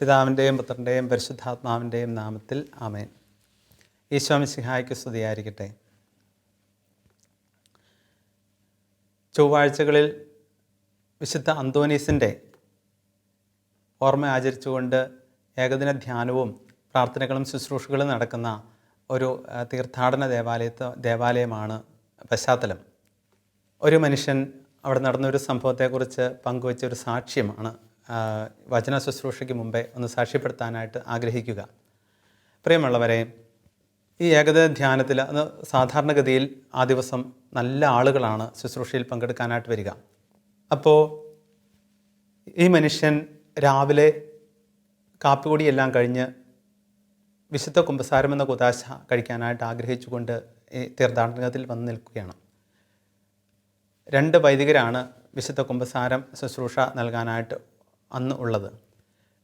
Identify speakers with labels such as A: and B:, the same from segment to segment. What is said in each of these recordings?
A: പിതാവിൻ്റെയും പുത്രൻ്റെയും പരിശുദ്ധാത്മാവിൻ്റെയും നാമത്തിൽ ആമേൻ. ഈശോ മിശിഹായ്ക്ക് സ്തുതിയായിരിക്കട്ടെ. ചൊവ്വാഴ്ചകളിൽ വിശുദ്ധ അന്തോനീസിൻ്റെ ഓർമ്മ ആചരിച്ചുകൊണ്ട് ഏകദിന ധ്യാനവും പ്രാർത്ഥനകളും ശുശ്രൂഷകളും നടക്കുന്ന ഒരു തീർത്ഥാടന ദേവാലയമാണ് പശ്ചാത്തലം. ഒരു മനുഷ്യൻ അവിടെ നടന്നൊരു സംഭവത്തെക്കുറിച്ച് പങ്കുവച്ച ഒരു സാക്ഷ്യമാണ് വചന ശുശ്രൂഷയ്ക്ക് മുമ്പേ ഒന്ന് സാക്ഷ്യപ്പെടുത്താനായിട്ട് ആഗ്രഹിക്കുക. പ്രിയമുള്ളവരെ, ഈ ഏകദിന ധ്യാനത്തിൽ സാധാരണഗതിയിൽ ആ ദിവസം നല്ല ആളുകളാണ് ശുശ്രൂഷയിൽ പങ്കെടുക്കാനായിട്ട് വരിക. അപ്പോൾ ഈ മനുഷ്യൻ രാവിലെ കാപ്പികുടിയെല്ലാം കഴിഞ്ഞ് വിശുദ്ധ കുമ്പസാരം എന്ന കുദാശ കഴിക്കാനായിട്ട് ആഗ്രഹിച്ചുകൊണ്ട് ഈ തീർത്ഥാടനത്തിൽ വന്ന് നിൽക്കുകയാണ്. 2 വൈദികരാണ് വിശുദ്ധ കുമ്പസാരം ശുശ്രൂഷ നൽകാനായിട്ട് അന്ന് ഉള്ളത്.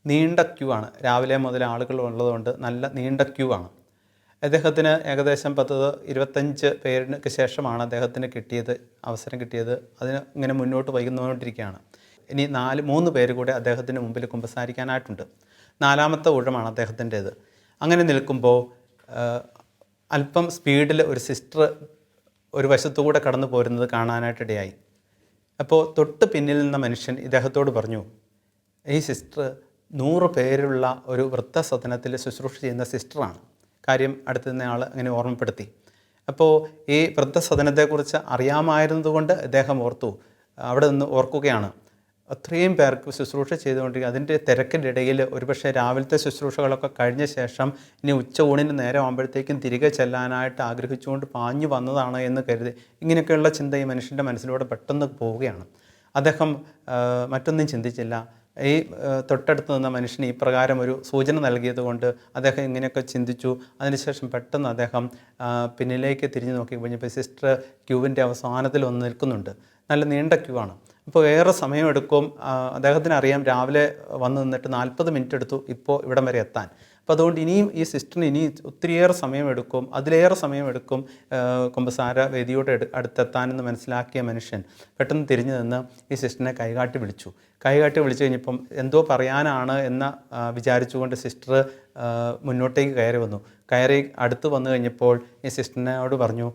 A: നീണ്ട ക്യൂ ആണ്. രാവിലെ മുതൽ ആളുകൾ ഉള്ളതുകൊണ്ട് നല്ല നീണ്ട ക്യൂ ആണ്. അദ്ദേഹത്തിന് ഏകദേശം 25 പേർക്ക് ശേഷമാണ് അദ്ദേഹത്തിന് അവസരം കിട്ടിയത്. അതിന് ഇങ്ങനെ മുന്നോട്ട് വൈകുന്നോണ്ടിരിക്കുകയാണ്. ഇനി 3 പേര് കൂടെ അദ്ദേഹത്തിന് മുമ്പിൽ കുമ്പസാരിക്കാനായിട്ടുണ്ട്. 4ാമത്തെ ഊഴമാണ് അദ്ദേഹത്തിൻ്റേത്. അങ്ങനെ നിൽക്കുമ്പോൾ അല്പം സ്പീഡിൽ ഒരു സിസ്റ്റർ ഒരു വശത്തുകൂടെ കടന്നു പോരുന്നത് കാണാനായിട്ടിടയായി. അപ്പോൾ തൊട്ട് പിന്നിൽ നിന്ന മനുഷ്യൻ ഇദ്ദേഹത്തോട് പറഞ്ഞു, ഈ സിസ്റ്റർ 100 പേരുള്ള ഒരു വൃദ്ധസദനത്തിൽ ശുശ്രൂഷ ചെയ്യുന്ന സിസ്റ്ററാണ്. കാര്യം അടുത്തുനിന്ന ആൾ അങ്ങനെ ഓർമ്മപ്പെടുത്തി. അപ്പോൾ ഈ വൃദ്ധസദനത്തെക്കുറിച്ച് അറിയാമായിരുന്നതുകൊണ്ട് അദ്ദേഹം അവിടെ നിന്ന് ഓർക്കുകയാണ്, അത്രയും പേർക്ക് ശുശ്രൂഷ ചെയ്തുകൊണ്ടിരിക്കുക. അതിൻ്റെ തിരക്കിൻ്റെ ഇടയിൽ ഒരുപക്ഷെ രാവിലത്തെ ശുശ്രൂഷകളൊക്കെ കഴിഞ്ഞ ശേഷം ഇനി ഉച്ചയൂണിന് നേരം ആകുമ്പോഴത്തേക്കും തിരികെ ചെല്ലാനായിട്ട് ആഗ്രഹിച്ചുകൊണ്ട് പാഞ്ഞു വന്നതാണ് എന്ന് കരുതി ഇങ്ങനെയൊക്കെയുള്ള ചിന്ത ഈ മനുഷ്യൻ്റെ മനസ്സിലൂടെ പെട്ടെന്ന് പോവുകയാണ്. അദ്ദേഹം മറ്റൊന്നും ചിന്തിച്ചില്ല. ഈ തൊട്ടടുത്ത് നിന്ന മനുഷ്യന് ഈ പ്രകാരം ഒരു സൂചന നൽകിയത് കൊണ്ട് അദ്ദേഹം ഇങ്ങനെയൊക്കെ ചിന്തിച്ചു. അതിനുശേഷം പെട്ടെന്ന് അദ്ദേഹം പിന്നിലേക്ക് തിരിഞ്ഞു നോക്കി കഴിഞ്ഞപ്പോൾ സിസ്റ്റർ ക്യൂവിൻ്റെ അവസാനത്തിൽ വന്ന് നിൽക്കുന്നുണ്ട്. നല്ല നീണ്ട ക്യൂ ആണ്. അപ്പോൾ ഏറെ സമയമെടുക്കും. അദ്ദേഹത്തിന് അറിയാം, രാവിലെ വന്ന് നിന്നിട്ട് 40 മിനിറ്റ് എടുത്തു ഇപ്പോൾ ഇവിടം വരെ എത്താൻ. അപ്പോൾ അതുകൊണ്ട് ഇനിയും ഈ സിസ്റ്ററിന് ഇനി ഒത്തിരിയേറെ സമയമെടുക്കും, അതിലേറെ സമയമെടുക്കും കുമ്പസാര വേദിയോട് അടുത്തെത്താനെന്ന് മനസ്സിലാക്കിയ മനുഷ്യൻ പെട്ടെന്ന് തിരിഞ്ഞു നിന്ന് ഈ സിസ്റ്ററിനെ കൈകാട്ടി വിളിച്ചു കഴിഞ്ഞപ്പം എന്തോ പറയാനാണ് എന്ന് വിചാരിച്ചുകൊണ്ട് സിസ്റ്റർ മുന്നോട്ടേക്ക് കയറി അടുത്ത് വന്നു കഴിഞ്ഞപ്പോൾ ഈ സിസ്റ്ററിനോട് പറഞ്ഞു,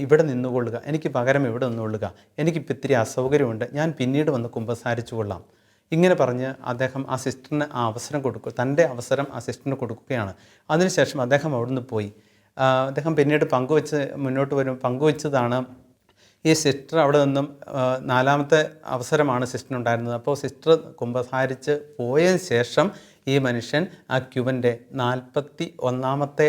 A: ഇവിടെ നിന്നുകൊള്ളുക, എനിക്ക് പകരം ഇവിടെ നിന്നുകൊള്ളുക, എനിക്കിപ്പോൾ ഇത്തിരി അസൗകര്യമുണ്ട്, ഞാൻ പിന്നീട് വന്ന് കുമ്പസാരിച്ചു കൊള്ളാം. ഇങ്ങനെ പറഞ്ഞ് അദ്ദേഹം ആ സിസ്റ്ററിന് തൻ്റെ അവസരം ആ സിസ്റ്ററിന് കൊടുക്കുകയാണ്. അതിനുശേഷം അദ്ദേഹം അവിടുന്ന് പോയി. അദ്ദേഹം പിന്നീട് പങ്കുവച്ചതാണ് ഈ സിസ്റ്റർ അവിടെ നിന്നും 4ാമത്തെ അവസരമാണ് സിസ്റ്ററിനുണ്ടായിരുന്നത്. അപ്പോൾ സിസ്റ്റർ കുമ്പസാരിച്ച് പോയതിന് ശേഷം ഈ മനുഷ്യൻ ആ ക്യൂവിൻ്റെ 41ാമത്തെ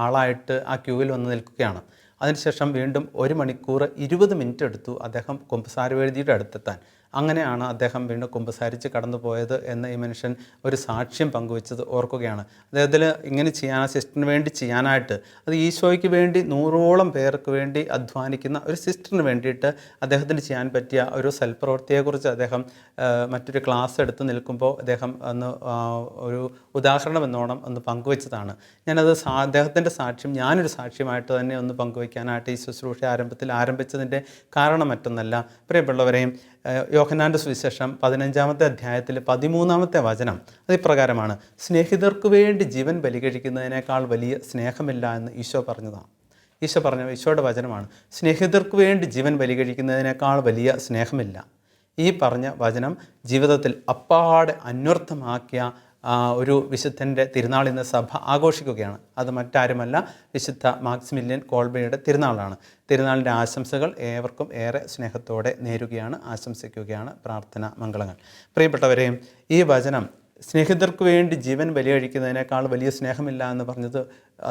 A: ആളായിട്ട് ആ ക്യൂവിൽ വന്ന് നിൽക്കുകയാണ്. അതിനുശേഷം വീണ്ടും 1 മണിക്കൂർ 20 മിനിറ്റ് എടുത്തു അദ്ദേഹം കുമ്പസാരവേദിയുടെ അടുത്തെത്താൻ. അങ്ങനെയാണ് അദ്ദേഹം വീണ്ടും കുമ്പസാരിച്ച് കടന്നു പോയത് എന്ന് ഈ മനുഷ്യൻ ഒരു സാക്ഷ്യം പങ്കുവെച്ചത് ഓർക്കുകയാണ്. അദ്ദേഹത്തിൽ ഇങ്ങനെ സിസ്റ്ററിന് വേണ്ടി ചെയ്യാനായിട്ട്, അത് ഈശോയ്ക്ക് വേണ്ടി 100ഓളം പേർക്ക് വേണ്ടി അധ്വാനിക്കുന്ന ഒരു സിസ്റ്ററിന് വേണ്ടിയിട്ട് അദ്ദേഹത്തിന് ചെയ്യാൻ പറ്റിയ ഒരു സൽപ്രവൃത്തിയെക്കുറിച്ച് അദ്ദേഹം മറ്റൊരു ക്ലാസ് എടുത്ത് നിൽക്കുമ്പോൾ അദ്ദേഹം ഒരു ഉദാഹരണം എന്നോണം ഒന്ന് പങ്കുവെച്ചതാണ്. ഞാനത് അദ്ദേഹത്തിൻ്റെ സാക്ഷ്യം ഞാനൊരു സാക്ഷ്യമായിട്ട് തന്നെ ഒന്ന് പങ്കുവയ്ക്കാനായിട്ട് ഈ ശുശ്രൂഷ ആരംഭിച്ചതിൻ്റെ കാരണം മറ്റൊന്നല്ല. പ്രിയപ്പെട്ടവരെയും, യോഹന്നാൻ്റെ സുവിശേഷം 15ാമത്തെ അധ്യായത്തിൽ 13ാമത്തെ വചനം അതിപ്രകാരമാണ്, സ്നേഹിതർക്ക് വേണ്ടി ജീവൻ ബലികഴിക്കുന്നതിനേക്കാൾ വലിയ സ്നേഹമില്ല എന്ന് ഈശോ പറഞ്ഞതാണ്. ഈശോയുടെ വചനമാണ്. സ്നേഹിതർക്ക് വേണ്ടി ജീവൻ ബലികഴിക്കുന്നതിനേക്കാൾ വലിയ സ്നേഹമില്ല. ഈ പറഞ്ഞ വചനം ജീവിതത്തിൽ അപ്പാടെ അന്വർത്ഥമാക്കിയ ഒരു വിശുദ്ധൻ്റെ തിരുനാൾ ഇന്ന് സഭ ആഘോഷിക്കുകയാണ്. അത് മറ്റാരുമല്ല, വിശുദ്ധ മാക്സിമിലിയൻ കോൾബയുടെ തിരുനാളാണ്. തിരുനാളിൻ്റെ ആശംസകൾ ഏവർക്കും ഏറെ സ്നേഹത്തോടെ നേരുകയാണ്, ആശംസിക്കുകയാണ്. പ്രാർത്ഥന മംഗളങ്ങൾ. പ്രിയപ്പെട്ടവരെയും, ഈ വചനം സ്നേഹിതർക്ക് വേണ്ടി ജീവൻ ബലികഴിക്കുന്നതിനേക്കാൾ വലിയ സ്നേഹമില്ല എന്ന് പറഞ്ഞത്,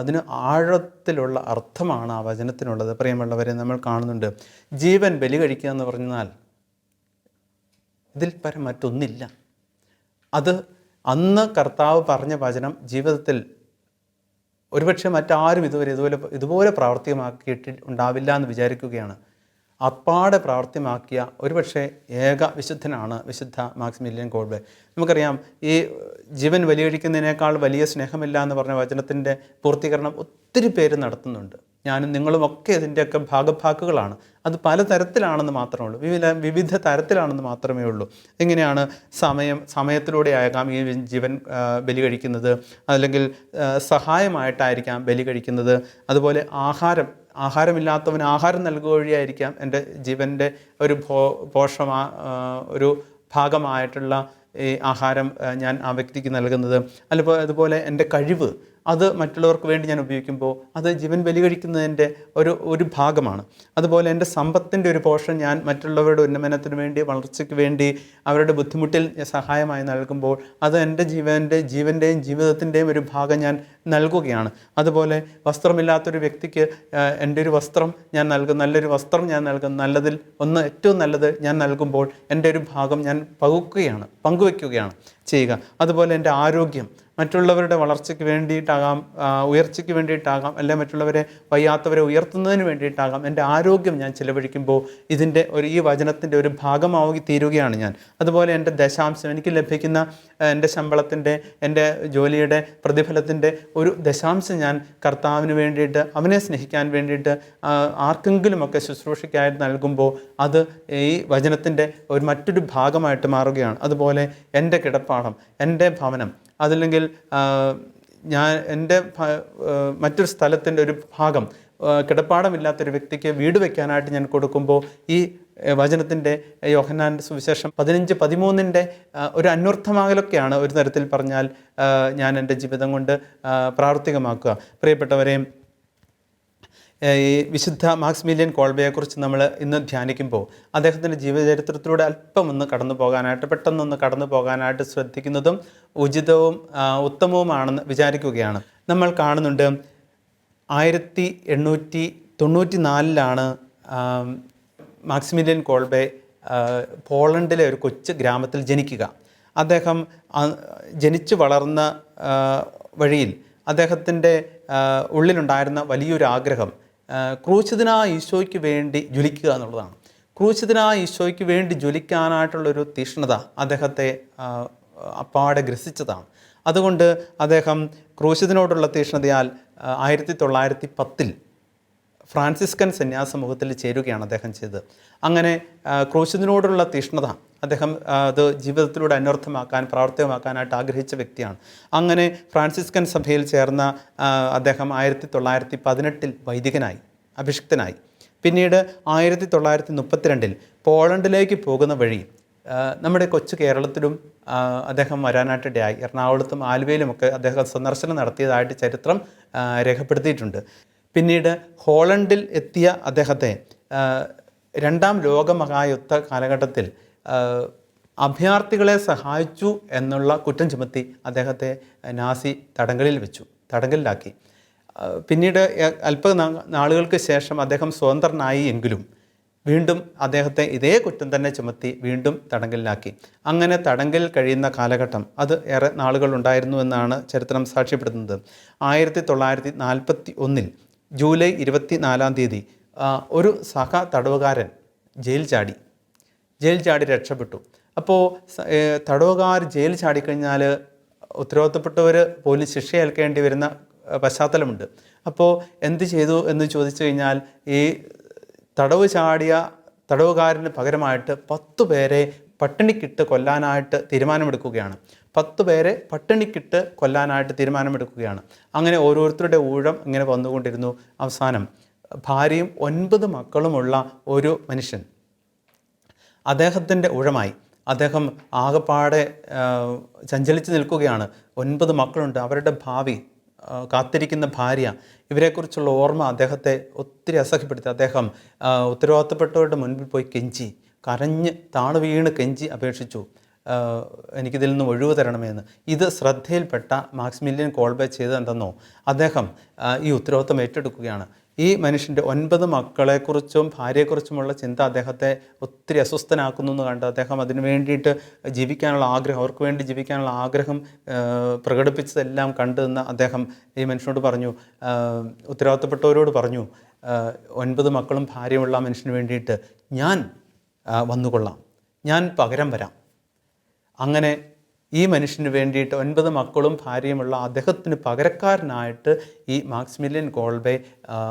A: അതിന് ആഴത്തിലുള്ള അർത്ഥമാണ് ആ വചനത്തിനുള്ളത്. പ്രിയമുള്ളവരെ, നമ്മൾ കാണുന്നുണ്ട്, ജീവൻ ബലികഴിക്കുക എന്ന് പറഞ്ഞാൽ ഇതിൽ പരം മറ്റൊന്നില്ല. അത് അന്ന് കർത്താവ് പറഞ്ഞ വചനം ജീവിതത്തിൽ ഒരുപക്ഷെ മറ്റാരും ഇതുപോലെ പ്രാവർത്തികമാക്കിയിട്ട് ഉണ്ടാവില്ല എന്ന് വിചാരിക്കുകയാണ്. അപ്പാടെ പ്രാവർത്തികമാക്കിയ ഒരുപക്ഷെ ഏക വിശുദ്ധനാണ് വിശുദ്ധ മാക്സിമിലിയൻ കോൾബെ. നമുക്കറിയാം, ഈ ജീവൻ ബലികഴിക്കുന്നതിനേക്കാൾ വലിയ സ്നേഹമില്ല എന്ന് പറഞ്ഞ വചനത്തിൻ്റെ പൂർത്തീകരണം ഒത്തിരി പേര് നടത്തുന്നുണ്ട്. ഞാനും നിങ്ങളുമൊക്കെ ഇതിൻ്റെയൊക്കെ ഭാഗഭാക്കുകളാണ്. അത് പലതരത്തിലാണെന്ന് മാത്രമേ ഉള്ളൂ, വിവിധ തരത്തിലാണെന്ന് മാത്രമേ ഉള്ളൂ. എങ്ങനെയാണ് സമയത്തിലൂടെ ആകാം ഈ ജീവൻ ബലി കഴിക്കുന്നത്, അല്ലെങ്കിൽ സഹായമായിട്ടായിരിക്കാം ബലി കഴിക്കുന്നത്. അതുപോലെ ആഹാരമില്ലാത്തവന് ആഹാരം നൽകുക വഴിയായിരിക്കാം എൻ്റെ ജീവൻ്റെ ഒരു ഒരു ഭാഗമായിട്ടുള്ള ഈ ആഹാരം ഞാൻ ആ വ്യക്തിക്ക് നൽകുന്നത്. അതുപോലെ എൻ്റെ കഴിവ് അത് മറ്റുള്ളവർക്ക് വേണ്ടി ഞാൻ ഉപയോഗിക്കുമ്പോൾ അത് ജീവൻ ബലി കഴിക്കുന്നതിൻ്റെ ഒരു ഭാഗമാണ്. അതുപോലെ എൻ്റെ സമ്പത്തിൻ്റെ ഒരു പോർഷൻ ഞാൻ മറ്റുള്ളവരുടെ ഉന്നമനത്തിന് വേണ്ടി, വളർച്ചയ്ക്ക് വേണ്ടി, അവരുടെ ബുദ്ധിമുട്ടിൽ സഹായമായി നൽകുമ്പോൾ അത് എൻ്റെ ജീവൻ്റെയും ജീവിതത്തിൻ്റെയും ഒരു ഭാഗം ഞാൻ നൽകുകയാണ്. അതുപോലെ വസ്ത്രമില്ലാത്തൊരു വ്യക്തിക്ക് എൻ്റെ ഒരു വസ്ത്രം ഞാൻ നൽകും, നല്ലൊരു വസ്ത്രം ഞാൻ നൽകും, ഏറ്റവും നല്ലത് ഞാൻ നൽകുമ്പോൾ എൻ്റെ ഒരു ഭാഗം ഞാൻ പങ്കുവയ്ക്കുകയാണ് ചെയ്യുക. അതുപോലെ എൻ്റെ ആരോഗ്യം മറ്റുള്ളവരുടെ വളർച്ചയ്ക്ക് വേണ്ടിയിട്ടാകാം, ഉയർച്ചയ്ക്ക് വേണ്ടിയിട്ടാകാം, അല്ലെങ്കിൽ മറ്റുള്ളവരെ വയ്യാത്തവരെ ഉയർത്തുന്നതിന് വേണ്ടിയിട്ടാകാം. എൻ്റെ ആരോഗ്യം ഞാൻ ചിലവഴിക്കുമ്പോൾ ഈ വചനത്തിൻ്റെ ഒരു ഭാഗമാവുകി തീരുകയാണ് ഞാൻ. അതുപോലെ എൻ്റെ ദശാംശം, എനിക്ക് ലഭിക്കുന്ന എൻ്റെ ശമ്പളത്തിൻ്റെ, എൻ്റെ ജോലിയുടെ പ്രതിഫലത്തിൻ്റെ ഒരു ദശാംശം ഞാൻ കർത്താവിന് വേണ്ടിയിട്ട്, അവനെ സ്നേഹിക്കാൻ വേണ്ടിയിട്ട്, ആർക്കെങ്കിലുമൊക്കെ ശുശ്രൂഷയ്ക്കായിട്ട് നൽകുമ്പോൾ അത് ഈ വചനത്തിൻ്റെ മറ്റൊരു ഭാഗമായിട്ട് മാറുകയാണ്. അതുപോലെ എൻ്റെ കിടപ്പാടം, എൻ്റെ ഭവനം, അതല്ലെങ്കിൽ എൻ്റെ മറ്റൊരു സ്ഥലത്തിൻ്റെ ഒരു ഭാഗം കിടപ്പാടമില്ലാത്തൊരു വ്യക്തിക്ക് വീട് വയ്ക്കാനായിട്ട് ഞാൻ കൊടുക്കുമ്പോൾ ഈ വചനത്തിൻ്റെ യോഹന്നാൻ്റെ സുവിശേഷം 15:13 ഒരു അന്വർത്ഥമാകലൊക്കെയാണ് ഒരു തരത്തിൽ പറഞ്ഞാൽ ഞാൻ എൻ്റെ ജീവിതം കൊണ്ട് പ്രാവർത്തികമാക്കുക. പ്രിയപ്പെട്ടവരെ, ഈ വിശുദ്ധ മാക്സിമിലിയൻ കോൾബയെക്കുറിച്ച് നമ്മൾ ഇന്ന് ധ്യാനിക്കുമ്പോൾ അദ്ദേഹത്തിൻ്റെ ജീവചരിത്രത്തിലൂടെ പെട്ടെന്നൊന്ന് കടന്നു പോകാനായിട്ട് ശ്രദ്ധിക്കുന്നതും ഉചിതവും ഉത്തമവുമാണെന്ന് വിചാരിക്കുകയാണ്. നമ്മൾ കാണുന്നുണ്ട് 1894 മാക്സിമിലിയൻ കോൾബെ പോളണ്ടിലെ ഒരു കൊച്ചു ഗ്രാമത്തിൽ ജനിക്കുക. അദ്ദേഹം ജനിച്ചു വളർന്ന വഴിയിൽ അദ്ദേഹത്തിൻ്റെ ഉള്ളിലുണ്ടായിരുന്ന വലിയൊരു ആഗ്രഹം ക്രൂശിതനായ ഈശോയ്ക്ക് വേണ്ടി ജ്വലിക്കുക എന്നുള്ളതാണ്. ക്രൂശിതനായ ഈശോയ്ക്ക് വേണ്ടി ജ്വലിക്കാനായിട്ടുള്ളൊരു തീഷ്ണത അദ്ദേഹത്തെ അപ്പാടെ ഗ്രസിച്ചതാണ്. അതുകൊണ്ട് അദ്ദേഹം ക്രൂശിതനോടുള്ള തീഷ്ണതയാൽ 1910 ഫ്രാൻസിസ്കൻ സന്യാസ സമൂഹത്തിൽ ചേരുകയാണ് അദ്ദേഹം ചെയ്തത്. അങ്ങനെ ക്രൂശിതനോടുള്ള തീഷ്ണത അദ്ദേഹം അത് ജീവിതത്തിലൂടെ പ്രാവർത്തികമാക്കാനായിട്ട് ആഗ്രഹിച്ച വ്യക്തിയാണ്. അങ്ങനെ ഫ്രാൻസിസ്കൻ സഭയിൽ ചേർന്ന അദ്ദേഹം 1918 വൈദികനായി അഭിഷിക്തനായി. പിന്നീട് 1932 പോളണ്ടിലേക്ക് പോകുന്ന വഴി നമ്മുടെ കൊച്ചു കേരളത്തിലും അദ്ദേഹം വരാനായിട്ടിടയായി. എറണാകുളത്തും ആലുവയിലുമൊക്കെ അദ്ദേഹം സന്ദർശനം നടത്തിയതായിട്ട് ചരിത്രം രേഖപ്പെടുത്തിയിട്ടുണ്ട്. പിന്നീട് ഹോളണ്ടിൽ എത്തിയ അദ്ദേഹത്തെ രണ്ടാം ലോകമഹായുദ്ധ കാലഘട്ടത്തിൽ അഭയാർത്ഥികളെ സഹായിച്ചു എന്നുള്ള കുറ്റം ചുമത്തി അദ്ദേഹത്തെ നാസി തടങ്കലിലാക്കി. പിന്നീട് നാളുകൾക്ക് ശേഷം അദ്ദേഹം സ്വതന്ത്രനായി എങ്കിലും വീണ്ടും അദ്ദേഹത്തെ ഇതേ കുറ്റം തന്നെ ചുമത്തി വീണ്ടും തടങ്കലിലാക്കി. അങ്ങനെ തടങ്കലിൽ കഴിയുന്ന കാലഘട്ടം അത് ഏറെ നാളുകൾ ഉണ്ടായിരുന്നു എന്നാണ് ചരിത്രം സാക്ഷ്യപ്പെടുത്തുന്നത്. 1941 ജൂലൈ 24 ഒരു തടവുകാരൻ ജയിൽ ചാടി രക്ഷപ്പെട്ടു. അപ്പോൾ തടവുകാർ ജയിൽ ചാടിക്കഴിഞ്ഞാൽ ഉത്തരവാദിത്തപ്പെട്ടവർ പോലും ശിക്ഷ ഏൽക്കേണ്ടി വരുന്ന പശ്ചാത്തലമുണ്ട്. അപ്പോൾ എന്ത് ചെയ്തു എന്ന് ചോദിച്ചു കഴിഞ്ഞാൽ ഈ തടവ് ചാടിയ തടവുകാരന് പകരമായിട്ട് 10 പേരെ പട്ടിണിക്കിട്ട് കൊല്ലാനായിട്ട് തീരുമാനമെടുക്കുകയാണ്. 10 പേരെ പട്ടിണിക്കിട്ട് കൊല്ലാനായിട്ട് തീരുമാനമെടുക്കുകയാണ്. അങ്ങനെ ഓരോരുത്തരുടെ ഊഴം ഇങ്ങനെ വന്നുകൊണ്ടിരുന്നു. അവസാനം ഭാര്യയും 9 മക്കളുമുള്ള ഒരു മനുഷ്യൻ അദ്ദേഹത്തിൻ്റെ ഊഴമായി. അദ്ദേഹം ആകെപ്പാടെ ചഞ്ചലിച്ച് നിൽക്കുകയാണ്. 9 മക്കളുണ്ട്, അവരുടെ ഭാവി, കാത്തിരിക്കുന്ന ഭാര്യ, ഇവരെക്കുറിച്ചുള്ള ഓർമ്മ അദ്ദേഹത്തെ ഒത്തിരി അസഹ്യപ്പെടുത്തി. അദ്ദേഹം ഉത്തരവാദിത്തപ്പെട്ടവരുടെ മുൻപിൽ പോയി കരഞ്ഞ് താണുവീണ് അപേക്ഷിച്ചു, എനിക്കിതിൽ നിന്ന് ഒഴിവ് തരണമെന്ന്. ഇത് ശ്രദ്ധയിൽപ്പെട്ട മാക്സിമിലിയൻ കോൾബെ ചെയ്തതെന്തെന്നോ, അദ്ദേഹം ഈ ഉത്തരവാദിത്തം ഏറ്റെടുക്കുകയാണ്. ഈ മനുഷ്യൻ്റെ 9 മക്കളെക്കുറിച്ചും ഭാര്യയെക്കുറിച്ചുമുള്ള ചിന്ത അദ്ദേഹത്തെ ഒത്തിരി അസ്വസ്ഥനാക്കുന്നു എന്ന് കണ്ട് അദ്ദേഹം അതിനു വേണ്ടിയിട്ട് അവർക്ക് വേണ്ടി ജീവിക്കാനുള്ള ആഗ്രഹം പ്രകടിപ്പിച്ചതെല്ലാം കണ്ടു നിന്ന് അദ്ദേഹം ഈ മനുഷ്യനോട് പറഞ്ഞു, ഉത്തരവാദിത്തപ്പെട്ടവരോട് പറഞ്ഞു, 9 മക്കളും ഭാര്യയുമുള്ള മനുഷ്യന് വേണ്ടിയിട്ട് ഞാൻ വന്നുകൊള്ളാം, ഞാൻ പകരം വരാം. അങ്ങനെ ഈ മനുഷ്യന് വേണ്ടിയിട്ട് 9 മക്കളും ഭാര്യയുമുള്ള അദ്ദേഹത്തിന് പകരക്കാരനായിട്ട് ഈ മാക്സിമിലിയൻ കോൾബെ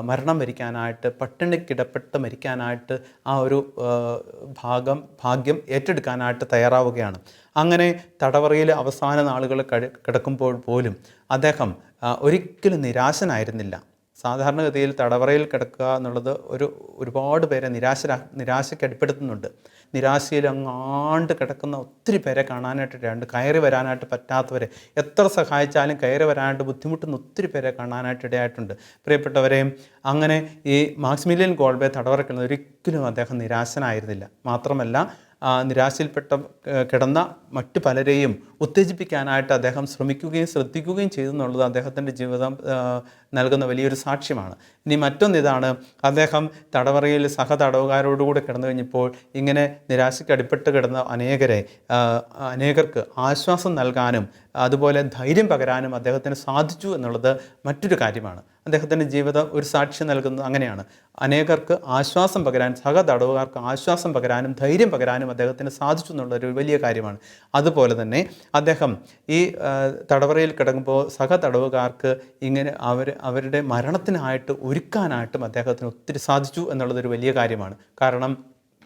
A: മരണം വരിക്കാനായിട്ട്, പട്ടിണിക്കിടപ്പെട്ട് മരിക്കാനായിട്ട് ആ ഒരു ഭാഗ്യം ഏറ്റെടുക്കാനായിട്ട് തയ്യാറാവുകയാണ്. അങ്ങനെ തടവറയിൽ അവസാന നാളുകൾ കിടക്കുമ്പോൾ പോലും അദ്ദേഹം ഒരിക്കലും നിരാശനായിരുന്നില്ല. സാധാരണഗതിയിൽ തടവറയിൽ കിടക്കുക എന്നുള്ളത് ഒരുപാട് പേരെ നിരാശയ്ക്ക് അടിപ്പെടുത്തുന്നുണ്ട്. നിരാശയിൽ അങ്ങാണ്ട് കിടക്കുന്ന ഒത്തിരി പേരെ കാണാനായിട്ടിടയുണ്ട്. കയറി വരാനായിട്ട് പറ്റാത്തവരെ, എത്ര സഹായിച്ചാലും കയറി വരാനായിട്ട് ബുദ്ധിമുട്ടുന്ന ഒത്തിരി പേരെ കാണാനായിട്ടിടയായിട്ടുണ്ട്. പ്രിയപ്പെട്ടവരെയും അങ്ങനെ ഈ മാക്സിമിലിയൻ കോൾബെ തടവറ ഒരിക്കലും അദ്ദേഹം നിരാശനായിരുന്നില്ല. മാത്രമല്ല നിരാശയിൽപ്പെട്ട കിടന്ന മറ്റു പലരെയും ഉത്തേജിപ്പിക്കാനായിട്ട് അദ്ദേഹം ശ്രമിക്കുകയും ശ്രദ്ധിക്കുകയും ചെയ്തു എന്നുള്ളത് അദ്ദേഹത്തിൻ്റെ ജീവിതം നൽകുന്ന വലിയൊരു സാക്ഷ്യമാണ്. ഇനി മറ്റൊന്നിതാണ്, അദ്ദേഹം തടവറയിൽ സഹതടവുകാരോടുകൂടെ കിടന്നു കഴിഞ്ഞപ്പോൾ ഇങ്ങനെ നിരാശയ്ക്ക് അടിപ്പെട്ട് കിടന്ന അനേകർക്ക് ആശ്വാസം നൽകാനും അതുപോലെ ധൈര്യം പകരാനും അദ്ദേഹത്തിന് സാധിച്ചു എന്നുള്ളത് മറ്റൊരു കാര്യമാണ്. അദ്ദേഹത്തിൻ്റെ ജീവിതം ഒരു സാക്ഷ്യം നൽകുന്നത് അങ്ങനെയാണ്. അനേകർക്ക് ആശ്വാസം പകരാൻ, സഹതടവുകാർക്ക് ആശ്വാസം പകരാനും ധൈര്യം പകരാനും അദ്ദേഹത്തിന് സാധിച്ചു എന്നുള്ളൊരു വലിയ കാര്യമാണ്. അതുപോലെ തന്നെ അദ്ദേഹം ഈ തടവറയിൽ കിടക്കുമ്പോൾ സഹതടവുകാർക്ക് ഇങ്ങനെ അവരുടെ മരണത്തിനായിട്ട് ഒരുക്കാനായിട്ടും അദ്ദേഹത്തിന് ഒത്തിരി സാധിച്ചു എന്നുള്ളതൊരു വലിയ കാര്യമാണ്. കാരണം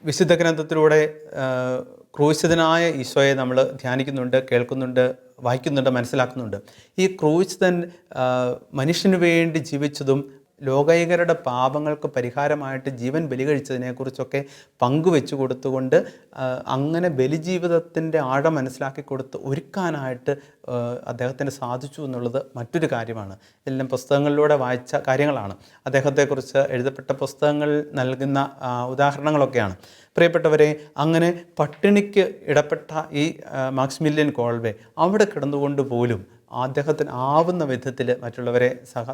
A: വിശുദ്ധ ഗ്രന്ഥത്തിലൂടെ ക്രൂശിതനായ ഈശോയെ നമ്മൾ ധ്യാനിക്കുന്നുണ്ട്, കേൾക്കുന്നുണ്ട്, വായിക്കുന്നുണ്ട്, മനസ്സിലാക്കുന്നുണ്ട്. ഈ ക്രൂശിതൻ മനുഷ്യന് വേണ്ടി ജീവിച്ചതും ലോകൈകരുടെ പാപങ്ങൾക്ക് പരിഹാരമായിട്ട് ജീവൻ ബലി കഴിച്ചതിനെക്കുറിച്ചൊക്കെ പങ്കുവെച്ചു കൊടുത്തുകൊണ്ട് അങ്ങനെ ബലിജീവിതത്തിൻ്റെ ആഴം മനസ്സിലാക്കി കൊടുത്ത് ഒരുക്കാനായിട്ട് അദ്ദേഹത്തിന് സാധിച്ചു എന്നുള്ളത് മറ്റൊരു കാര്യമാണ്. എല്ലാം പുസ്തകങ്ങളിലൂടെ വായിച്ച കാര്യങ്ങളാണ്. അദ്ദേഹത്തെക്കുറിച്ച് എഴുതപ്പെട്ട പുസ്തകങ്ങൾ നൽകുന്ന ഉദാഹരണങ്ങളൊക്കെയാണ്. പ്രിയപ്പെട്ടവരെ, അങ്ങനെ പട്ടിണിക്ക് ഇടപെട്ട ഈ മാക്സിമിലിയൻ കോൾബെ അവിടെ കിടന്നുകൊണ്ട് പോലും അദ്ദേഹത്തിന് ആവുന്ന വിധത്തിൽ മറ്റുള്ളവരെ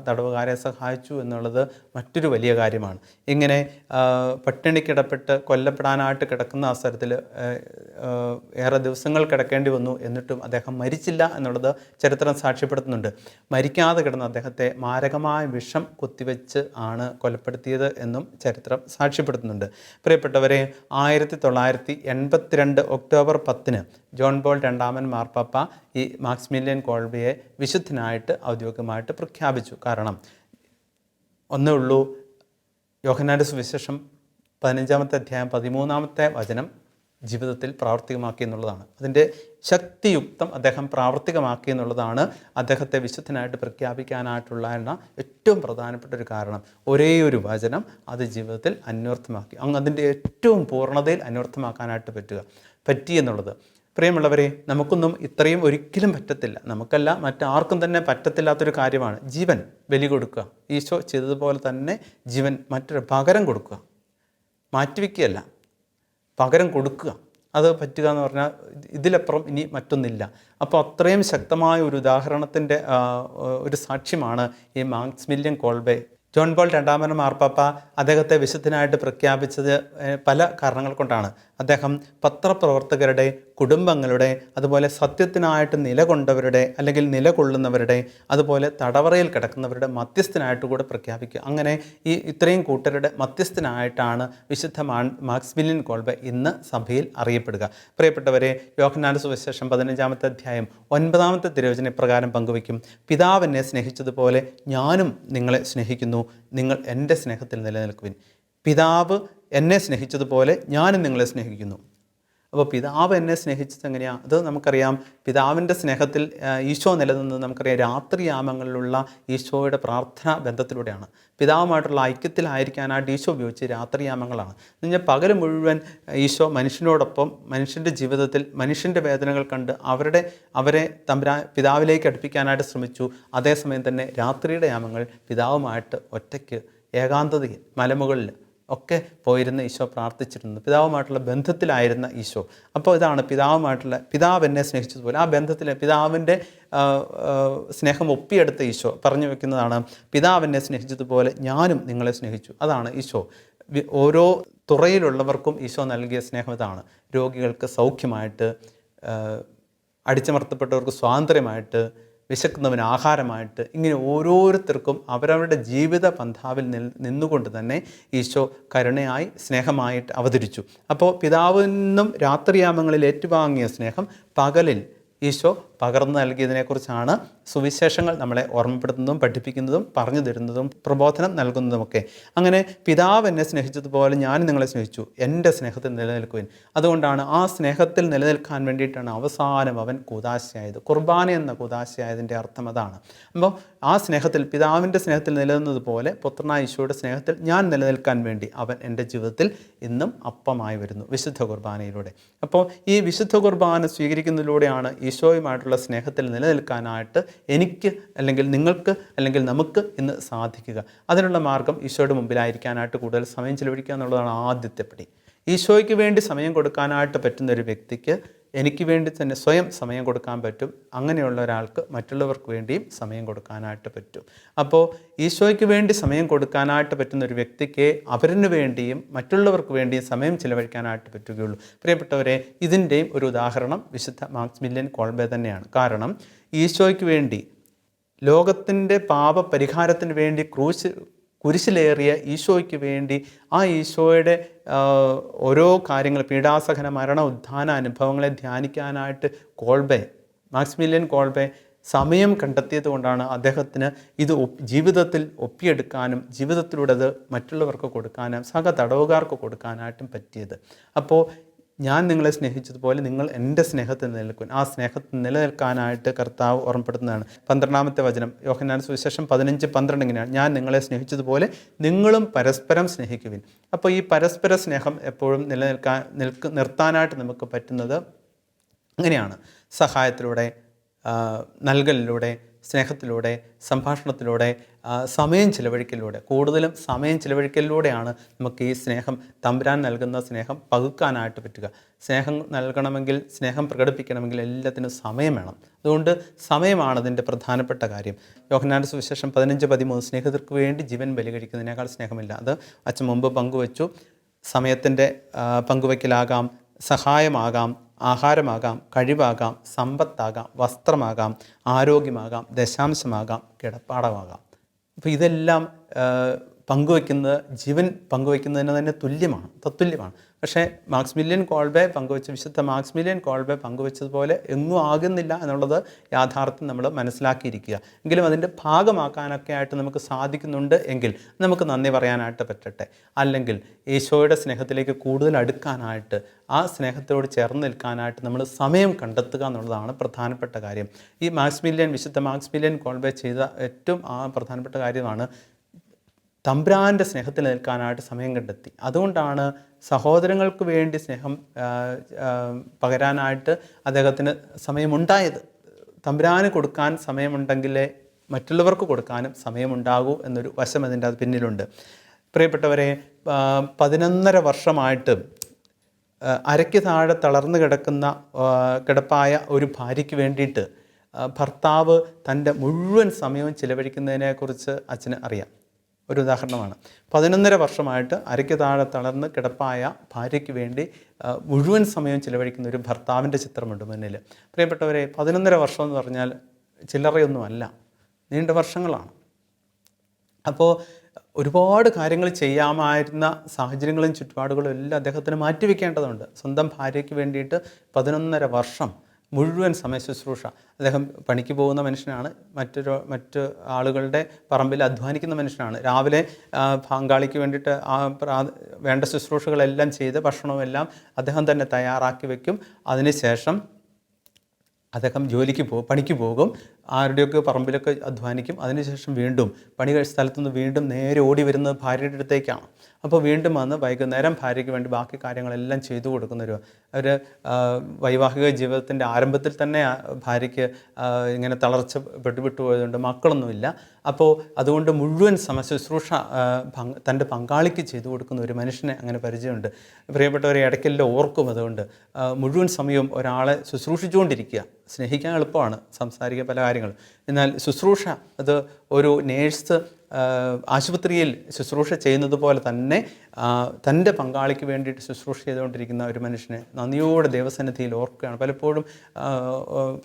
A: തടവുകാരെ സഹായിച്ചു എന്നുള്ളത് മറ്റൊരു വലിയ കാര്യമാണ്. ഇങ്ങനെ പട്ടിണിക്കിടപ്പെട്ട് കൊല്ലപ്പെടാനായിട്ട് കിടക്കുന്ന അവസരത്തിൽ ഏറെ ദിവസങ്ങൾ കിടക്കേണ്ടി വന്നു. എന്നിട്ടും അദ്ദേഹം മരിച്ചില്ല എന്നുള്ളത് ചരിത്രം സാക്ഷ്യപ്പെടുത്തുന്നുണ്ട്. മരിക്കാതെ കിടന്ന അദ്ദേഹത്തെ മാരകമായ വിഷം കുത്തിവെച്ച് ആണ് കൊലപ്പെടുത്തിയത് എന്നും ചരിത്രം സാക്ഷ്യപ്പെടുത്തുന്നുണ്ട്. പ്രിയപ്പെട്ടവരെ, 1982 ഒക്ടോബർ 10 ജോൺ പോൾ രണ്ടാമൻ മാർപ്പാപ്പ ഈ മാക്സിമിലിയൻ കോൾബെയെ വിശുദ്ധനായിട്ട് ഔദ്യോഗികമായിട്ട് പ്രഖ്യാപിച്ചു. കാരണം ഒന്നേ ഉള്ളൂ, യോഹന്നാന്റെ സുവിശേഷം 15-ാമത്തെ അധ്യായം 13-ാമത്തെ വചനം ജീവിതത്തിൽ പ്രാവർത്തികമാക്കി എന്നുള്ളതാണ്. അതിൻ്റെ ശക്തിയുക്തം അദ്ദേഹം പ്രാവർത്തികമാക്കി എന്നുള്ളതാണ് അദ്ദേഹത്തെ വിശുദ്ധനായിട്ട് പ്രഖ്യാപിക്കാനായിട്ടുള്ള ഏറ്റവും പ്രധാനപ്പെട്ട ഒരു കാരണം. ഒരേ ഒരു വചനം അത് ജീവിതത്തിൽ അന്വർത്ഥമാക്കി, അതിൻ്റെ ഏറ്റവും പൂർണ്ണതയിൽ അന്വർത്ഥമാക്കാനായിട്ട് പറ്റി എന്നുള്ളത്. പ്രിയമുള്ളവരെ, നമുക്കൊന്നും ഇത്രയും ഒരിക്കലും പറ്റത്തില്ല. നമുക്കല്ല, മറ്റാർക്കും തന്നെ പറ്റത്തില്ലാത്തൊരു കാര്യമാണ് ജീവൻ ബലി കൊടുക്കുക. ഈശോ ചെയ്തതുപോലെ തന്നെ ജീവൻ പകരം കൊടുക്കുക, മാറ്റിവെക്കുകയല്ല, പകരം കൊടുക്കുക. അത് പറ്റുക എന്ന് പറഞ്ഞാൽ ഇതിലപ്പുറം ഇനി മറ്റൊന്നില്ല. അപ്പോൾ അത്രയും ശക്തമായ ഒരു ഉദാഹരണത്തിൻ്റെ ഒരു സാക്ഷ്യമാണ് ഈ മാക്സിമിലിയൻ കോൾബെ. ജോൺ പോൾ രണ്ടാമൻ മാർപ്പാപ്പ അദ്ദേഹത്തെ വിശുദ്ധനായിട്ട് പ്രഖ്യാപിച്ചത് പല കാരണങ്ങൾ കൊണ്ടാണ്. അദ്ദേഹം പത്രപ്രവർത്തകരുടെ, കുടുംബങ്ങളുടെ, അതുപോലെ സത്യത്തിനായിട്ട് നിലകൊണ്ടവരുടെ അല്ലെങ്കിൽ നിലകൊള്ളുന്നവരുടെ, അതുപോലെ തടവറയിൽ കിടക്കുന്നവരുടെ മധ്യസ്ഥനായിട്ട് കൂടെ പ്രഖ്യാപിക്കുക. അങ്ങനെ ഈ ഇത്രയും കൂട്ടരുടെ മധ്യസ്ഥനായിട്ടാണ് വിശുദ്ധ മാക്സിമിലിയൻ കോൾബെ ഇന്ന് സഭയിൽ അറിയപ്പെടുക. പ്രിയപ്പെട്ടവരെ, യോഹന്നാന്റെ സുവിശേഷം 15-ാമത്തെ അധ്യായം 9-ാമത്തെ തിരുവചനം ഇപ്രകാരം പങ്കുവയ്ക്കും: പിതാവ് എന്നെ സ്നേഹിച്ചതുപോലെ ഞാനും നിങ്ങളെ സ്നേഹിക്കുന്നു, നിങ്ങൾ എൻ്റെ സ്നേഹത്തിൽ നിലനിൽക്കുവിൻ. പിതാവ് എന്നെ സ്നേഹിച്ചതുപോലെ ഞാനും നിങ്ങളെ സ്നേഹിക്കുന്നു. അപ്പോൾ പിതാവ് എന്നെ സ്നേഹിച്ചത് എങ്ങനെയാണ്? അത് നമുക്കറിയാം. പിതാവിൻ്റെ സ്നേഹത്തിൽ ഈശോ നിലനിന്നത് നമുക്കറിയാം രാത്രിയാമങ്ങളിലുള്ള ഈശോയുടെ പ്രാർത്ഥനാ ബന്ധത്തിലൂടെയാണ്. പിതാവുമായിട്ടുള്ള ഐക്യത്തിലായിരിക്കാനായിട്ട് ഈശോ ഉപയോഗിച്ച് രാത്രിയാമങ്ങളാണ്. എന്നുവെച്ചാൽ പകൽ മുഴുവൻ ഈശോ മനുഷ്യനോടൊപ്പം മനുഷ്യൻ്റെ ജീവിതത്തിൽ മനുഷ്യൻ്റെ വേദനകൾ കണ്ട് അവരെ പിതാവിലേക്ക് അടുപ്പിക്കാനായിട്ട് ശ്രമിച്ചു. അതേസമയം തന്നെ രാത്രിയുടെ യാമങ്ങൾ പിതാവുമായിട്ട് ഒറ്റയ്ക്ക് ഏകാന്തതയിൽ മലമുകളിൽ ഒക്കെ പോയിരുന്ന ഈശോ പ്രാർത്ഥിച്ചിരുന്നു. പിതാവുമായിട്ടുള്ള ബന്ധത്തിലായിരുന്ന ഈശോ. അപ്പോൾ ഇതാണ് പിതാവ് എന്നെ സ്നേഹിച്ചതുപോലെ ആ ബന്ധത്തിൽ പിതാവിൻ്റെ സ്നേഹം ഒപ്പിയെടുത്ത ഈശോ പറഞ്ഞു വെക്കുന്നതാണ്: പിതാവ് എന്നെ സ്നേഹിച്ചതുപോലെ ഞാനും നിങ്ങളെ സ്നേഹിച്ചു. അതാണ് ഈശോ ഓരോ തുറയിലുള്ളവർക്കും ഈശോ നൽകിയ സ്നേഹം. ഇതാണ് രോഗികൾക്ക് സൗഖ്യമായിട്ട്, അടിച്ചമർത്തപ്പെട്ടവർക്ക് സ്വാതന്ത്ര്യമായിട്ട്, വിശക്കുന്നവന് ആഹാരമായിട്ട്, ഇങ്ങനെ ഓരോരുത്തർക്കും അവരവരുടെ ജീവിത പന്ഥാവിൽ നിന്നുകൊണ്ട് തന്നെ ഈശോ കരുണയായി സ്നേഹമായിട്ട് അവതരിച്ചു. അപ്പോൾ പിതാവിൽ നിന്നും രാത്രിയാമങ്ങളിൽ ഏറ്റുവാങ്ങിയ സ്നേഹം പകലിൽ ഈശോ പകർന്നു നൽകിയതിനെക്കുറിച്ചാണ് സുവിശേഷങ്ങൾ നമ്മളെ ഓർമ്മപ്പെടുത്തുന്നതും പഠിപ്പിക്കുന്നതും പറഞ്ഞു തരുന്നതും പ്രബോധനം നൽകുന്നതുമൊക്കെ. അങ്ങനെ പിതാവ് എന്നെ സ്നേഹിച്ചതുപോലെ ഞാൻ നിങ്ങളെ സ്നേഹിച്ചു, എൻ്റെ സ്നേഹത്തിൽ നിലനിൽക്കുവിൻ. അതുകൊണ്ടാണ് ആ സ്നേഹത്തിൽ നിലനിൽക്കാൻ വേണ്ടിയിട്ടാണ് അവസാനം അവൻ കൂദാശയായത്. കുർബാന എന്ന കൂദാശയായതിൻ്റെ അർത്ഥം അതാണ്. അപ്പോൾ ആ സ്നേഹത്തിൽ, പിതാവിൻ്റെ സ്നേഹത്തിൽ നിലനിന്നതുപോലെ പുത്രനായ ഈശോയുടെ സ്നേഹത്തിൽ ഞാൻ നിലനിൽക്കാൻ വേണ്ടി അവൻ എൻ്റെ ജീവിതത്തിൽ ഇന്നും അപ്പമായി വരുന്നു വിശുദ്ധ കുർബാനയിലൂടെ. അപ്പോൾ ഈ വിശുദ്ധ കുർബാന സ്വീകരിക്കുന്നതിലൂടെയാണ് ഈശോയുമായിട്ടുള്ള സ്നേഹത്തിൽ നിലനിൽക്കാനായിട്ട് എനിക്ക് അല്ലെങ്കിൽ നിങ്ങൾക്ക് അല്ലെങ്കിൽ നമുക്ക് ഇന്ന് സാധിക്കുക. അതിനുള്ള മാർഗം ഈശോയുടെ മുമ്പിലായിരിക്കാനായിട്ട് കൂടുതൽ സമയം ചിലവഴിക്കുക എന്നുള്ളതാണ് ആദ്യത്തെ പടി. ഈശോയ്ക്ക് വേണ്ടി സമയം കൊടുക്കാനായിട്ട് പറ്റുന്ന ഒരു വ്യക്തിക്ക് എനിക്ക് വേണ്ടി തന്നെ സ്വയം സമയം കൊടുക്കാൻ പറ്റും. അങ്ങനെയുള്ള ഒരാൾക്ക് മറ്റുള്ളവർക്ക് വേണ്ടിയും സമയം കൊടുക്കാനായിട്ട് പറ്റും. അപ്പോൾ ഈശോയ്ക്ക് വേണ്ടി സമയം കൊടുക്കാനായിട്ട് പറ്റുന്ന ഒരു വ്യക്തിക്ക് അവരിന് വേണ്ടിയും മറ്റുള്ളവർക്ക് വേണ്ടിയും സമയം ചിലവഴിക്കാനായിട്ട് പറ്റുകയുള്ളൂ. പ്രിയപ്പെട്ടവരെ, ഇതിൻ്റെയും ഒരു ഉദാഹരണം വിശുദ്ധ മാക്സിമിലിയൻ കോൾബെ തന്നെയാണ്. കാരണം ഈശോയ്ക്ക് വേണ്ടി, ലോകത്തിൻ്റെ പാപപരിഹാരത്തിന് വേണ്ടി കുരിശിലേറിയ ഈശോയ്ക്ക് വേണ്ടി ആ ഈശോയുടെ ഓരോ കാര്യങ്ങൾ, പീഡാസഹന, മരണ, ഉത്ഥാന അനുഭവങ്ങളെ ധ്യാനിക്കാനായിട്ട് മാക്സിമിലിയൻ കോൾബെ സമയം കണ്ടെത്തിയത് കൊണ്ടാണ് അദ്ദേഹത്തിന് ഇത് ജീവിതത്തിൽ ഒപ്പിയെടുക്കാനും ജീവിതത്തിലൂടെ അത് മറ്റുള്ളവർക്ക് കൊടുക്കാനും തടവുകാർക്ക് കൊടുക്കാനായിട്ടും പറ്റിയത്. അപ്പോൾ ഞാൻ നിങ്ങളെ സ്നേഹിച്ചതുപോലെ നിങ്ങൾ എൻ്റെ സ്നേഹത്തിൽ നിലനിൽക്കും. ആ സ്നേഹത്തിൽ നിലനിൽക്കാനായിട്ട് കർത്താവ് ഓർമ്മപ്പെടുത്തുന്നതാണ്. 12-ാമത്തെ വചനം യോഹന്നാൻ സുവിശേഷം 15:12 ഇങ്ങനെയാണ്: ഞാൻ നിങ്ങളെ സ്നേഹിച്ചതുപോലെ നിങ്ങളും പരസ്പരം സ്നേഹിക്കുവിൻ. അപ്പോൾ ഈ പരസ്പര സ്നേഹം എപ്പോഴും നിർത്താനായിട്ട് നമുക്ക് പറ്റുന്നത് അങ്ങനെയാണ്: സഹായത്തിലൂടെ, നൽകലിലൂടെ, സ്നേഹത്തിലൂടെ, സംഭാഷണത്തിലൂടെ, സമയം ചിലവഴിക്കലിലൂടെ. കൂടുതലും സമയം ചിലവഴിക്കലിലൂടെയാണ് നമുക്ക് ഈ സ്നേഹം, തമ്പുരാൻ നൽകുന്ന സ്നേഹം പകുക്കാനായിട്ട് പറ്റുക. സ്നേഹം നൽകണമെങ്കിൽ, സ്നേഹം പ്രകടിപ്പിക്കണമെങ്കിൽ എല്ലാത്തിനും സമയം വേണം. അതുകൊണ്ട് സമയമാണ് അതിൻ്റെ പ്രധാനപ്പെട്ട കാര്യം. യോഹന്നാന്റെ സുവിശേഷം 15:13 സ്നേഹിതർക്ക് വേണ്ടി ജീവൻ ബലി കഴിക്കുന്നതിനേക്കാൾ സ്നേഹമില്ല. അത് അച്ഛൻ മുമ്പ് പങ്കുവച്ചു. സമയത്തിൻ്റെ പങ്കുവയ്ക്കലാകാം, സഹായമാകാം, ആഹാരമാകാം, കഴിവാകാം, സമ്പത്താകാം, വസ്ത്രമാകാം, ആരോഗ്യമാകാം, ദശാംശമാകാം, കിടപ്പാടമാകാം. അപ്പോൾ ഇതെല്ലാം പങ്കുവയ്ക്കുന്നത്, ജീവൻ പങ്കുവയ്ക്കുന്നതിന് തന്നെ തത്തുല്യമാണ്. പക്ഷേ വിശുദ്ധ മാക്സിമിലിയൻ കോൾബെ പങ്കുവച്ചതുപോലെ എങ്ങും ആകുന്നില്ല എന്നുള്ളത് യാഥാർത്ഥ്യം നമ്മൾ മനസ്സിലാക്കിയിരിക്കുക. എങ്കിലും അതിൻ്റെ ഭാഗമാക്കാനൊക്കെ ആയിട്ട് നമുക്ക് സാധിക്കുന്നുണ്ട് എങ്കിൽ നമുക്ക് നന്ദി പറയാനായിട്ട് പറ്റട്ടെ. അല്ലെങ്കിൽ ഈശോയുടെ സ്നേഹത്തിലേക്ക് കൂടുതൽ അടുക്കാനായിട്ട്, ആ സ്നേഹത്തോട് ചേർന്ന് നിൽക്കാനായിട്ട് നമ്മൾ സമയം കണ്ടെത്തുക എന്നുള്ളതാണ് പ്രധാനപ്പെട്ട കാര്യം. ഈ വിശുദ്ധ മാക്സിമിലിയൻ കോൾബെ ചെയ്ത ഏറ്റവും പ്രധാനപ്പെട്ട കാര്യമാണ് തമ്പുരാൻ്റെ സ്നേഹത്തിൽ നിൽക്കാനായിട്ട് സമയം കണ്ടെത്തി. അതുകൊണ്ടാണ് സഹോദരങ്ങൾക്ക് വേണ്ടി സ്നേഹം പകരാനായിട്ട് അദ്ദേഹത്തിന് സമയമുണ്ടായത്. തമ്പുരാന് കൊടുക്കാൻ സമയമുണ്ടെങ്കിലേ മറ്റുള്ളവർക്ക് കൊടുക്കാനും സമയമുണ്ടാകൂ എന്നൊരു വശം അതിൻ്റെ പിന്നിലുണ്ട്. പ്രിയപ്പെട്ടവരെ, 11.5 വർഷമായിട്ട് അരയ്ക്ക് താഴെ തളർന്നു കിടപ്പായ ഒരു ഭാര്യയ്ക്ക് വേണ്ടിയിട്ട് ഭർത്താവ് തൻ്റെ മുഴുവൻ സമയവും ചിലവഴിക്കുന്നതിനെക്കുറിച്ച് അച്ഛന് അറിയാം. ഒരു ഉദാഹരണമാണ്. 11.5 വർഷമായിട്ട് അരയ്ക്ക് താഴെ തളർന്ന് കിടപ്പായ ഭാര്യയ്ക്ക് വേണ്ടി മുഴുവൻ സമയം ചിലവഴിക്കുന്ന ഒരു ഭർത്താവിൻ്റെ ചിത്രമുണ്ട് മുന്നിൽ. പ്രിയപ്പെട്ടവരെ, 11.5 വർഷം എന്ന് പറഞ്ഞാൽ ചില്ലറയൊന്നുമല്ല, നീണ്ട വർഷങ്ങളാണ്. അപ്പോൾ ഒരുപാട് കാര്യങ്ങൾ ചെയ്യാമായിരുന്ന സാഹചര്യങ്ങളും ചുറ്റുപാടുകളും എല്ലാം അദ്ദേഹത്തിന് മാറ്റിവെക്കേണ്ടതുണ്ട്. സ്വന്തം ഭാര്യയ്ക്ക് വേണ്ടിയിട്ട് 11.5 വർഷം മുഴുവൻ സമയ ശുശ്രൂഷ. അദ്ദേഹം പണിക്ക് പോകുന്ന മനുഷ്യനാണ്, മറ്റ് ആളുകളുടെ പറമ്പിൽ അധ്വാനിക്കുന്ന മനുഷ്യനാണ്. രാവിലെ പങ്കാളിക്ക് വേണ്ടിയിട്ട് വേണ്ട ശുശ്രൂഷകളെല്ലാം ചെയ്ത് ഭക്ഷണമെല്ലാം അദ്ദേഹം തന്നെ തയ്യാറാക്കി വയ്ക്കും. അതിനുശേഷം അദ്ദേഹം പണിക്ക് പോകും, ആരുടെയൊക്കെ പറമ്പിലൊക്കെ അധ്വാനിക്കും. അതിനുശേഷം വീണ്ടും സ്ഥലത്തുനിന്ന് വീണ്ടും നേരെ ഓടി വരുന്നത് ഭാര്യയുടെ അടുത്തേക്കാണ്. അപ്പോൾ വീണ്ടും വന്ന് വൈകുന്നേരം ഭാര്യയ്ക്ക് വേണ്ടി ബാക്കി കാര്യങ്ങളെല്ലാം ചെയ്തു കൊടുക്കുന്നൊരു വൈവാഹിക ജീവിതത്തിൻ്റെ ആരംഭത്തിൽ തന്നെ ഭാര്യയ്ക്ക് ഇങ്ങനെ തളർച്ച വിട്ടുപോയതുകൊണ്ട് മക്കളൊന്നുമില്ല. അപ്പോൾ അതുകൊണ്ട് മുഴുവൻ ശുശ്രൂഷ തൻ്റെ പങ്കാളിക്ക് ചെയ്തു കൊടുക്കുന്ന ഒരു മനുഷ്യനെ അങ്ങനെ പരിചയമുണ്ട്. പ്രിയപ്പെട്ടവരെ, ഇടയ്ക്കെല്ലാം ഓർക്കും. അതുകൊണ്ട് മുഴുവൻ സമയവും ഒരാളെ ശുശ്രൂഷിച്ചുകൊണ്ടിരിക്കുക. സ്നേഹിക്കാൻ എളുപ്പമാണ്, സംസാരിക്കാൻ പല കാര്യങ്ങൾ. എന്നാൽ ശുശ്രൂഷ, അത് ഒരു നേഴ്സ് ആശുപത്രിയിൽ ശുശ്രൂഷ ചെയ്യുന്നത് പോലെ തന്നെ തൻ്റെ പങ്കാളിക്ക് വേണ്ടിയിട്ട് ശുശ്രൂഷ ചെയ്തുകൊണ്ടിരിക്കുന്ന ഒരു മനുഷ്യനെ നന്ദിയോടെ ദൈവസന്നിധിയിൽ ഓർക്കുകയാണ്. പലപ്പോഴും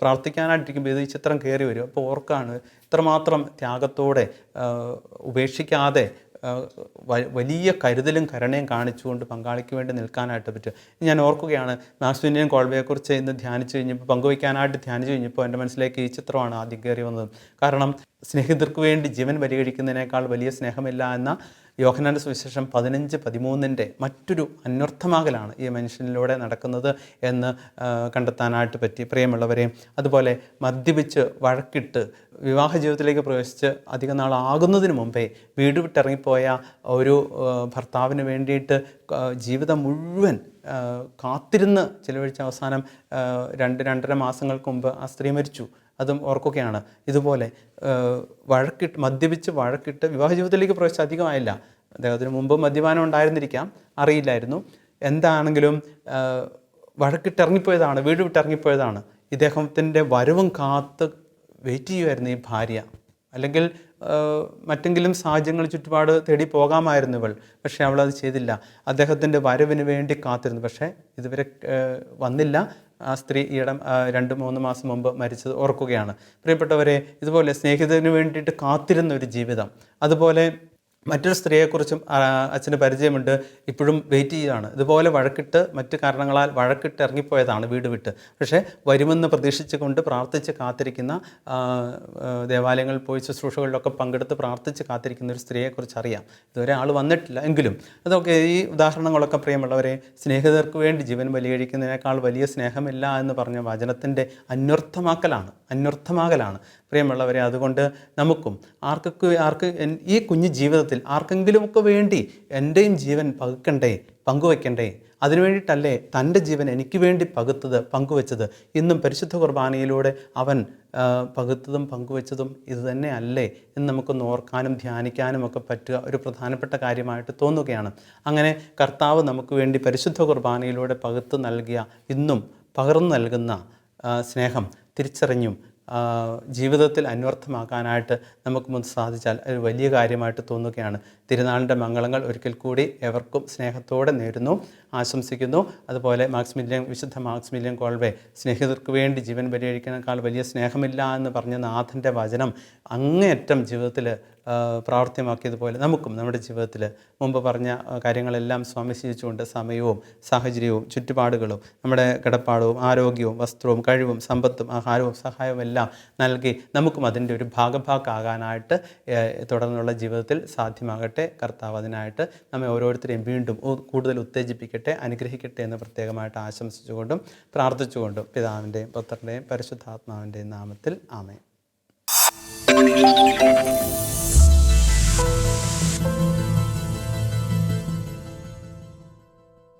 A: പ്രാർത്ഥിക്കാനായിട്ടിരിക്കുമ്പോൾ ഈ ചിത്രം കയറി വരും. അപ്പോൾ ഓർക്കുകയാണ് ഇത്രമാത്രം ത്യാഗത്തോടെ ഉപേക്ഷിക്കാതെ വലിയ കരുതലും കരുണയും കാണിച്ചുകൊണ്ട് പങ്കാളിക്ക് വേണ്ടി നിൽക്കാനായിട്ട് പറ്റും. ഞാൻ ഓർക്കുകയാണ്, മാക്സിമിലിയൻ കോൾവേയെക്കുറിച്ച് ഇന്ന് ധ്യാനിച്ചു കഴിഞ്ഞപ്പോൾ, പങ്കുവയ്ക്കാനായിട്ട് ധ്യാനിച്ചു കഴിഞ്ഞപ്പോൾ എൻ്റെ മനസ്സിലേക്ക് ഈ ചിത്രമാണ് ആദ്യം കയറി വന്നത്. കാരണം സ്നേഹിതർക്ക് വേണ്ടി ജീവൻ ബലികഴിക്കുന്നതിനേക്കാൾ വലിയ സ്നേഹമില്ല എന്ന യോഹന്നാൻ്റെ സുവിശേഷം 15:13 മറ്റൊരു അന്വർത്ഥമാകലാണ് ഈ മനുഷ്യനിലൂടെ നടക്കുന്നത് എന്ന് കണ്ടെത്താനായിട്ട് പറ്റി. പ്രിയമുള്ളവരെയും അതുപോലെ മദ്യപിച്ച് വഴക്കിട്ട് വിവാഹ ജീവിതത്തിലേക്ക് പ്രവേശിച്ച് അധിക നാളാകുന്നതിന് മുമ്പേ വീട് വിട്ടിറങ്ങിപ്പോയ ഒരു ഭർത്താവിന് വേണ്ടിയിട്ട് ജീവിതം മുഴുവൻ കാത്തിരുന്ന് ചിലവഴിച്ച അവസാനം 2-2.5 മാസങ്ങൾക്ക് മുമ്പ് ആ സ്ത്രീ മരിച്ചു. അതും ഓർക്കുകയാണ്. ഇതുപോലെ മദ്യപിച്ച് വഴക്കിട്ട് വിവാഹ ജീവിതത്തിലേക്ക് പ്രവേശിച്ച് അധികമായില്ല. അദ്ദേഹത്തിന് മുമ്പ് മദ്യപാനം ഉണ്ടായിരുന്നിരിക്കാം, അറിയില്ലായിരുന്നു. എന്താണെങ്കിലും വഴക്കിട്ടിറങ്ങിപ്പോയതാണ്, വീട് വിട്ടിറങ്ങിപ്പോയതാണ്. ഇദ്ദേഹത്തിൻ്റെ വരവും കാത്ത് വെയിറ്റ് ചെയ്യുമായിരുന്നു ഈ ഭാര്യ. അല്ലെങ്കിൽ മറ്റെങ്കിലും സാഹചര്യങ്ങൾ ചുറ്റുപാട് തേടി പോകാമായിരുന്നു ഇവൾ. പക്ഷേ അവളത് ചെയ്തില്ല. അദ്ദേഹത്തിൻ്റെ വരവിന് വേണ്ടി കാത്തിരുന്നു. പക്ഷേ ഇതുവരെ വന്നില്ല. ആ സ്ത്രീ ഈയിടെ 2-3 മാസം മുമ്പ് മരിച്ചത് ഓർക്കുകയാണ്. പ്രിയപ്പെട്ടവരെ, ഇതുപോലെ സ്നേഹിതന് വേണ്ടിയിട്ട് കാത്തിരുന്ന ഒരു ജീവിതം. അതുപോലെ മറ്റൊരു സ്ത്രീയെക്കുറിച്ചും അച്ഛന് പരിചയമുണ്ട്. ഇപ്പോഴും വെയിറ്റ് ചെയ്യുകയാണ്. ഇതുപോലെ വഴക്കിട്ട് മറ്റു കാരണങ്ങളാൽ വഴക്കിട്ട് ഇറങ്ങിപ്പോയതാണ് വീട് വിട്ട്. പക്ഷേ വരുമെന്ന് പ്രതീക്ഷിച്ചുകൊണ്ട് പ്രാർത്ഥിച്ച് കാത്തിരിക്കുന്ന, ദേവാലയങ്ങളിൽ പോയി ശുശ്രൂഷകളിലൊക്കെ പങ്കെടുത്ത് പ്രാർത്ഥിച്ച് കാത്തിരിക്കുന്ന ഒരു സ്ത്രീയെക്കുറിച്ച് അറിയാം. ഇതുവരെ ആൾ വന്നിട്ടില്ല. എങ്കിലും അതൊക്കെ ഈ ഉദാഹരണങ്ങളൊക്കെ പ്രിയമുള്ളവരെ, സ്നേഹിതർക്ക് വേണ്ടി ജീവൻ ബലികഴിക്കുന്നതിനേക്കാൾ വലിയ സ്നേഹമില്ല എന്ന് പറഞ്ഞ വചനത്തിൻ്റെ അന്വർത്ഥമാകലാണ് പ്രിയമുള്ളവരെ. അതുകൊണ്ട് നമുക്കും ആർക്ക് ഈ കുഞ്ഞു ജീവിതത്തിൽ ആർക്കെങ്കിലുമൊക്കെ വേണ്ടി എൻ്റെയും ജീവൻ പങ്കുവയ്ക്കണ്ടേ? അതിനു വേണ്ടിയിട്ടല്ലേ തൻ്റെ ജീവൻ എനിക്ക് വേണ്ടി പങ്കുവെച്ചത്? ഇന്നും പരിശുദ്ധ കുർബാനയിലൂടെ അവൻ പകുത്തതും പങ്കുവെച്ചതും ഇതുതന്നെ അല്ലേ എന്ന് നമുക്കൊന്ന് ഓർക്കാനും ധ്യാനിക്കാനും ഒക്കെ പറ്റുക ഒരു പ്രധാനപ്പെട്ട കാര്യമായിട്ട് തോന്നുകയാണ്. അങ്ങനെ കർത്താവ് നമുക്ക് വേണ്ടി പരിശുദ്ധ കുർബാനയിലൂടെ പകുത്ത് നൽകിയ, ഇന്നും പകർന്നു നൽകുന്ന സ്നേഹം തിരിച്ചറിഞ്ഞും ജീവിതത്തിൽ അന്വർത്ഥമാക്കാനായിട്ട് നമുക്ക് മുൻ സാധിച്ചാൽ ഒരു വലിയ കാര്യമായിട്ട് തോന്നുകയാണ്. തിരുനാളിൻ്റെ മംഗളങ്ങൾ ഒരിക്കൽ കൂടി എവർക്കും സ്നേഹത്തോടെ നേരുന്നു, ആശംസിക്കുന്നു. അതുപോലെ വിശുദ്ധ മാക്സിമിലിയൻ കോൾവേ സ്നേഹിതർക്ക് വേണ്ടി ജീവൻ ബലികഴിക്കുന്നതിനേക്കാൾ വലിയ സ്നേഹമില്ല എന്ന് പറഞ്ഞ നാഥൻ്റെ വചനം അങ്ങേയറ്റം ജീവിതത്തിൽ പ്രാവർത്തികമാക്കിയതുപോലെ നമുക്കും നമ്മുടെ ജീവിതത്തിൽ മുമ്പ് പറഞ്ഞ കാര്യങ്ങളെല്ലാം സ്വാംശീകരിച്ചുകൊണ്ട് സമയവും സാഹചര്യവും ചുറ്റുപാടുകളും നമ്മുടെ കിടപ്പാടവും ആരോഗ്യവും വസ്ത്രവും കഴിവും സമ്പത്തും ആഹാരവും സഹായവും എല്ലാം നൽകി നമുക്കും അതിൻ്റെ ഒരു ഭാഗഭാക്കാകാനായിട്ട് തുടർന്നുള്ള ജീവിതത്തിൽ സാധ്യമാകട്ടെ. കർത്താവ് അതിനായിട്ട് നമ്മെ ഓരോരുത്തരെയും വീണ്ടും കൂടുതൽ ഉത്തേജിപ്പിക്കട്ടെ, അനുഗ്രഹിക്കട്ടെ എന്ന് പ്രത്യേകമായിട്ട് ആശംസിച്ചുകൊണ്ടും പ്രാർത്ഥിച്ചുകൊണ്ടും പിതാവിൻ്റെയും പുത്രൻ്റെയും പരിശുദ്ധാത്മാവിൻ്റെയും നാമത്തിൽ ആമേൻ.